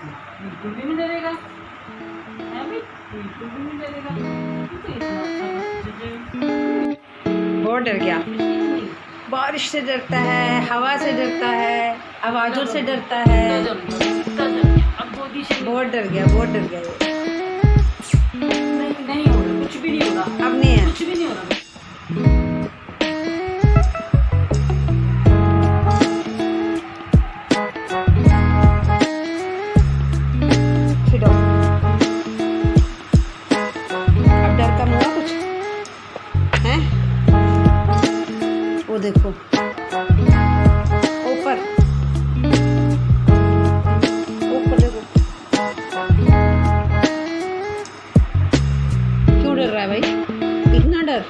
बिल्कुल भी नहीं डरेगा, है भाई, बिल्कुल भी नहीं डरेगा। तू तो इतना अच्छा बहुत डर गया। बारिश से डरता है, हवा से डरता है, आवाज़ों से डरता है। अब गोदी से बहुत डर गया, बहुत डर गया ये। नहीं हो रहा, कुछ भी नहीं हो रहा, अब नहीं है। कुछ भी नहीं हो रहा। छिड़ो। अब डर कम हुआ कुछ है? वो देखो ऊपर, ऊपर देखो। क्यों डर रहा है भाई, इतना डर?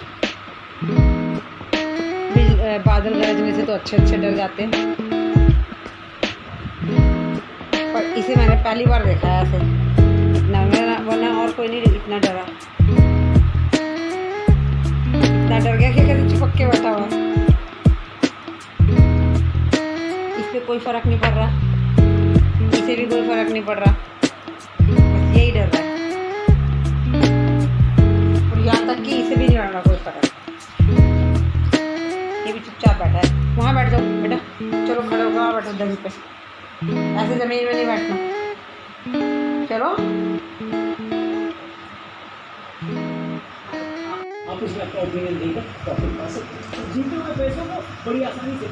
बादल गरजने से तो अच्छे डर जाते हैं, पर इसे मैंने पहली बार देखा है ऐसे। वरना और कोई नहीं इतना डरा। इतना डर गया कि कैसे चिपक के बैठा हुआ। इस पे कोई फर्क नहीं पड़ रहा, इसे भी कोई फर्क नहीं पड़ रहा, बस यही डर रहा है। और यहाँ तक कि इसे भी नहीं डर रहा कोई फर्क। ये भी चुपचाप बैठा है। वहाँ बैठ जाओ बेटा, चलो खड़े होकर वहाँ बैठो जमीन पे, ऐसे जमीन में नहीं बैठना। चलो आप इसका ओपिनियन देकर प्रॉफिट पा सकते हैं। जीते हुए पैसों को बड़ी आसानी से